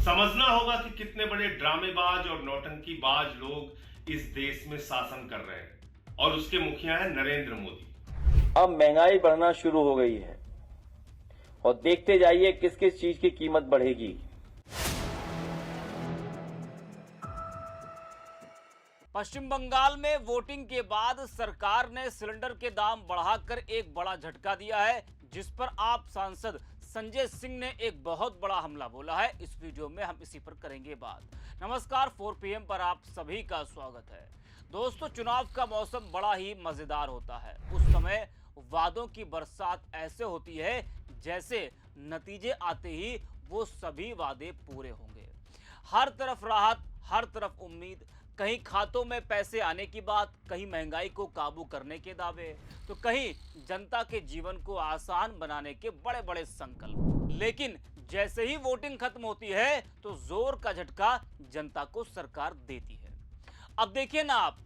समझना होगा कि कितने बड़े ड्रामेबाज और नौटंकीबाज लोग इस देश में शासन कर रहे हैं और उसके मुखिया हैं नरेंद्र मोदी। अब महंगाई बढ़ना शुरू हो गई है और देखते जाइए किस किस चीज की कीमत बढ़ेगी। पश्चिम बंगाल में वोटिंग के बाद सरकार ने सिलेंडर के दाम बढ़ाकर एक बड़ा झटका दिया है, जिस पर आप सांसद संजय सिंह ने एक बहुत बड़ा हमला बोला है। इस वीडियो में हम इसी पर करेंगे बात। नमस्कार, 4 PM पर आप सभी का स्वागत है। दोस्तों, चुनाव का मौसम बड़ा ही मजेदार होता है। उस समय वादों की बरसात ऐसे होती है जैसे नतीजे आते ही वो सभी वादे पूरे होंगे। हर तरफ राहत, हर तरफ उम्मीद, कहीं खातों में पैसे आने की बात, कहीं महंगाई को काबू करने के दावे, तो कहीं जनता के जीवन को आसान बनाने के बड़े बड़े संकल्प। लेकिन जैसे ही वोटिंग खत्म होती है तो जोर का झटका जनता को सरकार देती है। अब देखिए ना आप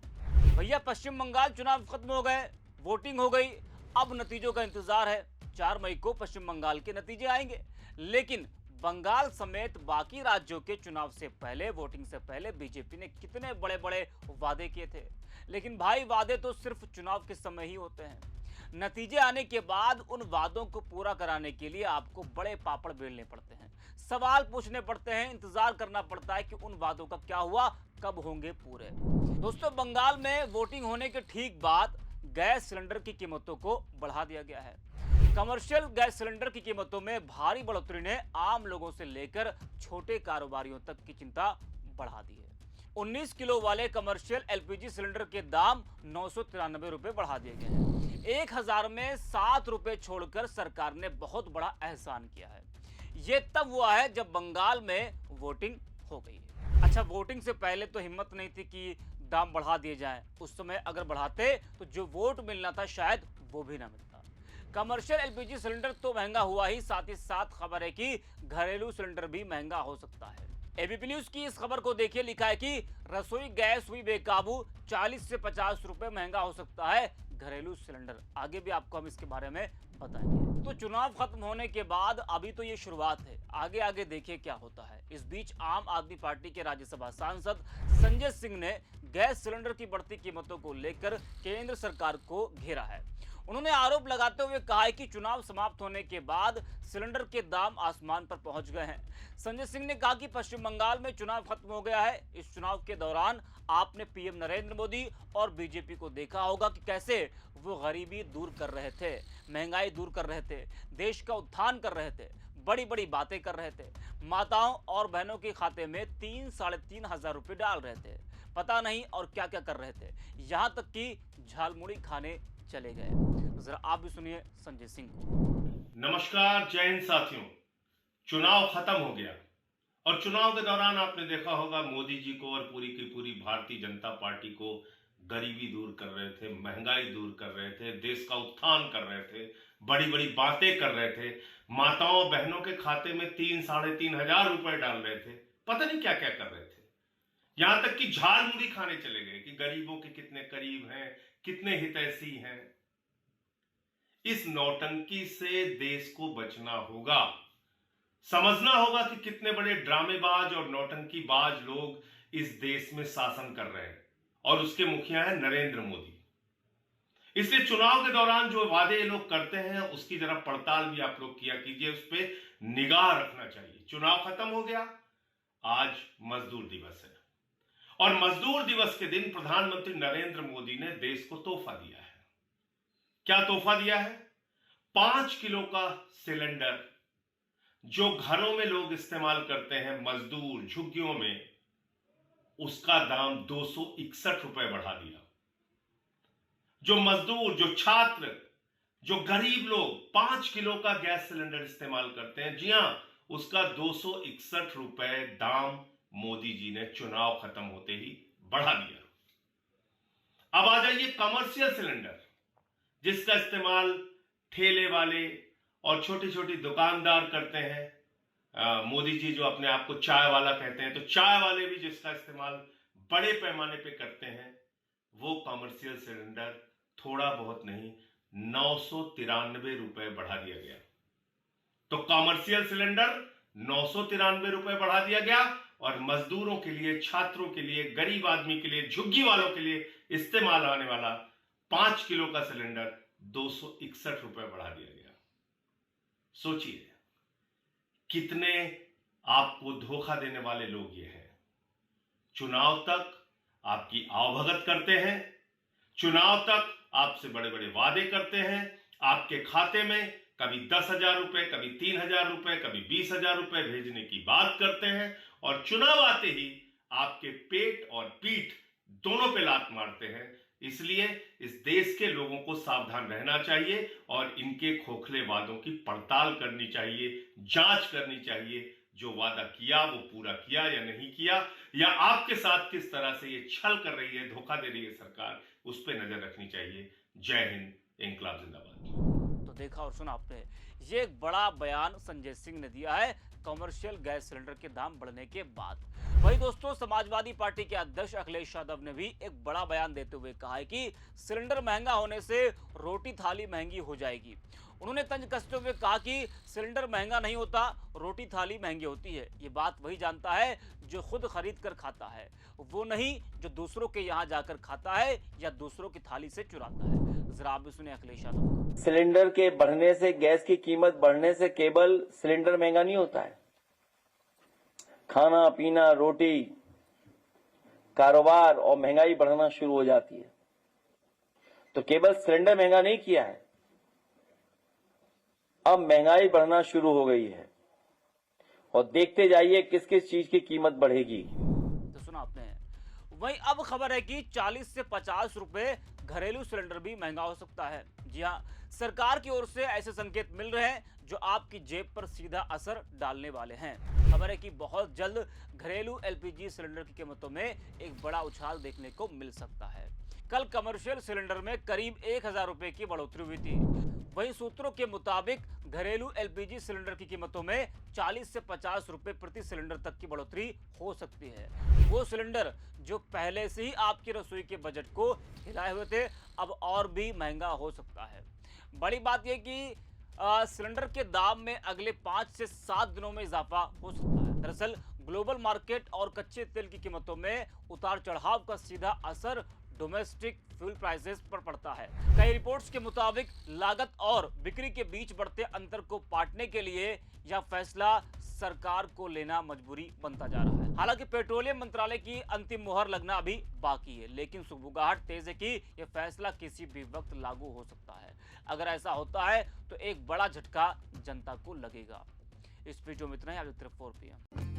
भैया, पश्चिम बंगाल चुनाव खत्म हो गए, वोटिंग हो गई, अब नतीजों का इंतजार है। 4 मई को पश्चिम बंगाल के नतीजे आएंगे, लेकिन बंगाल समेत बाकी राज्यों के चुनाव से पहले, वोटिंग से पहले बीजेपी ने कितने बड़े बड़े वादे किए थे। लेकिन भाई, वादे तो सिर्फ चुनाव के समय ही होते हैं। नतीजे आने के बाद उन वादों को पूरा कराने के लिए आपको बड़े पापड़ बेलने पड़ते हैं, सवाल पूछने पड़ते हैं, इंतजार करना पड़ता है कि उन वादों का क्या हुआ, कब होंगे पूरे। दोस्तों, बंगाल में वोटिंग होने के ठीक बाद गैस सिलेंडर की कीमतों को बढ़ा दिया गया है। कमर्शियल गैस सिलेंडर की कीमतों में भारी बढ़ोतरी ने आम लोगों से लेकर छोटे कारोबारियों तक की चिंता बढ़ा दी है। 19 किलो वाले कमर्शियल एलपीजी सिलेंडर के दाम 993 रुपए बढ़ा दिए गए हैं। 1000 में 7 रुपए छोड़कर सरकार ने बहुत बड़ा एहसान किया है। यह तब हुआ है जब बंगाल में वोटिंग हो गई है। अच्छा, वोटिंग से पहले तो हिम्मत नहीं थी कि दाम बढ़ा दिए जाएं। उस समय अगर बढ़ाते तो जो वोट मिलना था शायद वो भी ना मिलता। कमर्शियल एलपीजी सिलेंडर तो महंगा हुआ ही साथ खबर है कि घरेलू सिलेंडर भी महंगा हो सकता है। एबीपी न्यूज की इस खबर को देखिए, लिखा है कि रसोई गैस हुई बेकाबू, 40 से 50 रुपए महंगा हो सकता है घरेलू सिलेंडर। आगे भी आपको हम इसके बारे में बताएंगे। तो चुनाव खत्म होने के बाद अभी तो ये शुरुआत है, आगे आगे देखिए क्या होता है। इस बीच आम आदमी पार्टी के राज्यसभा सांसद संजय सिंह ने गैस सिलेंडर की बढ़ती कीमतों को लेकर केंद्र सरकार को घेरा है। उन्होंने आरोप लगाते हुए कहा है कि चुनाव समाप्त होने के बाद सिलेंडर के दाम आसमान पर पहुंच गए हैं। संजय सिंह ने कहा कि पश्चिम बंगाल में चुनाव खत्म हो गया है। इस चुनाव के दौरान आपने पीएम नरेंद्र मोदी और बीजेपी को देखा होगा कि कैसे वो गरीबी दूर कर रहे थे, महंगाई दूर कर रहे थे, देश का उत्थान कर रहे थे, बड़ी बड़ी बातें कर रहे थे, माताओं और बहनों के खाते में 3-3.5 हजार रुपए डाल रहे थे, पता नहीं और क्या क्या कर रहे थे, यहां तक कि झालमुड़ी खाने चले गए। जरा आप भी सुनिए संजय सिंह को। नमस्कार, जय हिंद साथियों। चुनाव खत्म हो गया और चुनाव के दौरान आपने देखा होगा मोदी जी को और पूरी की पूरी भारतीय जनता पार्टी को गरीबी दूर कर रहे थे, महंगाई दूर कर रहे थे, देश का उत्थान कर रहे थे, बड़ी बड़ी बातें कर रहे थे, माताओं बहनों के खाते में 3-3.5 हजार रुपए डाल रहे थे, पता नहीं क्या क्या कर रहे थे। यहां तक कि झाल मुड़ी खाने चले गए कि गरीबों के कितने करीब हैं, कितने हितैषी हैं। इस नौटंकी से देश को बचना होगा। समझना होगा कि कितने बड़े ड्रामेबाज और नौटंकीबाज लोग इस देश में शासन कर रहे हैं और उसके मुखिया हैं नरेंद्र मोदी। इसलिए चुनाव के दौरान जो वादे ये लोग करते हैं उसकी जरा पड़ताल भी आप लोग किया कीजिए, उस पर निगाह रखना चाहिए। चुनाव खत्म हो गया, आज मजदूर दिवस है और मजदूर दिवस के दिन प्रधानमंत्री नरेंद्र मोदी ने देश को तोहफा दिया है। क्या तोहफा दिया है? 5 किलो का सिलेंडर जो घरों में लोग इस्तेमाल करते हैं, मजदूर झुग्गियों में, उसका दाम 261 रुपए बढ़ा दिया। जो मजदूर, जो छात्र, जो गरीब लोग 5 किलो का गैस सिलेंडर इस्तेमाल करते हैं, जी हां, उसका 261 रुपए दाम मोदी जी ने चुनाव खत्म होते ही बढ़ा दिया। अब आ जाइए कमर्शियल सिलेंडर, जिसका इस्तेमाल ठेले वाले और छोटी छोटी दुकानदार करते हैं। मोदी जी जो अपने आप को चाय वाला कहते हैं, तो चाय वाले भी जिसका इस्तेमाल बड़े पैमाने पे करते हैं, वो कमर्शियल सिलेंडर थोड़ा बहुत नहीं 993 रुपए बढ़ा दिया गया। तो कमर्शियल सिलेंडर 993 रुपए बढ़ा दिया गया और मजदूरों के लिए, छात्रों के लिए, गरीब आदमी के लिए, झुग्गी वालों के लिए इस्तेमाल आने वाला 5 किलो का सिलेंडर 261 रुपए बढ़ा दिया गया। सोचिए कितने आपको धोखा देने वाले लोग ये हैं। चुनाव तक आपकी आवभगत करते हैं, चुनाव तक आपसे बड़े बड़े वादे करते हैं, आपके खाते में कभी 10,000 रुपए, कभी 3,000 रुपए, कभी 20,000 रुपए भेजने की बात करते हैं और चुनाव आते ही आपके पेट और पीठ दोनों पे लात मारते हैं। इसलिए इस देश के लोगों को सावधान रहना चाहिए और इनके खोखले वादों की पड़ताल करनी चाहिए, जांच करनी चाहिए। जो वादा किया वो पूरा किया या नहीं किया, या आपके साथ किस तरह से ये छल कर रही है, धोखा दे रही है सरकार, उस पर नजर रखनी चाहिए। जय हिंद, इंकलाब जिंदाबाद। तो देखा और सुना आपने, ये एक बड़ा बयान संजय सिंह ने दिया है कमर्शियल गैस सिलेंडर के दाम बढ़ने के बाद। वही दोस्तों, समाजवादी पार्टी के अध्यक्ष अखिलेश यादव ने भी एक बड़ा बयान देते हुए कहा है कि सिलेंडर महंगा होने से रोटी थाली महंगी हो जाएगी। उन्होंने तंज कसते हुए कहा कि सिलेंडर महंगा नहीं होता, रोटी थाली महंगी होती है। ये बात वही जानता है जो खुद खरीद कर खाता है, वो नहीं जो दूसरों के यहाँ जाकर खाता है या दूसरों की थाली से चुराता है। जरा आप भी सुने अखिलेश यादव को। सिलेंडर के बढ़ने से, गैस की कीमत बढ़ने से केवल सिलेंडर महंगा नहीं होता है। खाना पीना, रोटी, कारोबार और महंगाई बढ़ना शुरू हो जाती है। तो केवल सिलेंडर महंगा नहीं किया है, अब महंगाई बढ़ना शुरू हो गई है और देखते जाइए किस किस चीज की कीमत बढ़ेगी। तो सुना आपने। वहीं अब खबर है कि 40 से 50 रुपए घरेलू सिलेंडर भी महंगा हो सकता है। जी हां, सरकार की ओर से ऐसे संकेत मिल रहे हैं जो आपकी जेब पर सीधा असर डालने वाले हैं। खबर है कि बहुत जल्द घरेलू एलपीजी सिलेंडर की कीमतों में एक बड़ा उछाल देखने को मिल सकता है। कल कमर्शियल सिलेंडर में करीब 1,000 रुपए की बढ़ोतरी हुई थी। वहीं सूत्रों के मुताबिक घरेलू एलपीजी सिलेंडर की कीमतों में 40 से 50 रुपए प्रति सिलेंडर तक की बढ़ोतरी हो सकती है। वो सिलेंडर जो पहले से ही आपकी रसोई के बजट को हिलाए हुए थे, अब और भी महंगा हो सकता है। बड़ी बात यह कि सिलेंडर के दाम में अगले 5 से 7 दिनों में इजाफा हो सकता है। दरअसल ग्लोबल मार्केट और कच्चे तेल की कीमतों में उतार चढ़ाव का सीधा असर डोमेस्टिक फ्यूल प्राइसेस पर पड़ता है। कई रिपोर्ट्स के मुताबिक लागत और बिक्री के बीच बढ़ते अंतर को पाटने के लिए यह फैसला सरकार को लेना मजबूरी बनता जा रहा है। हालांकि पेट्रोलियम मंत्रालय की अंतिम मुहर लगना अभी बाकी है, लेकिन सुगबुगाहट तेज है कि यह फैसला किसी भी वक्त लागू हो सकता है। अगर ऐसा होता है तो एक बड़ा झटका जनता को लगेगा। इस वीडियो में इतना ही। आज 4 PM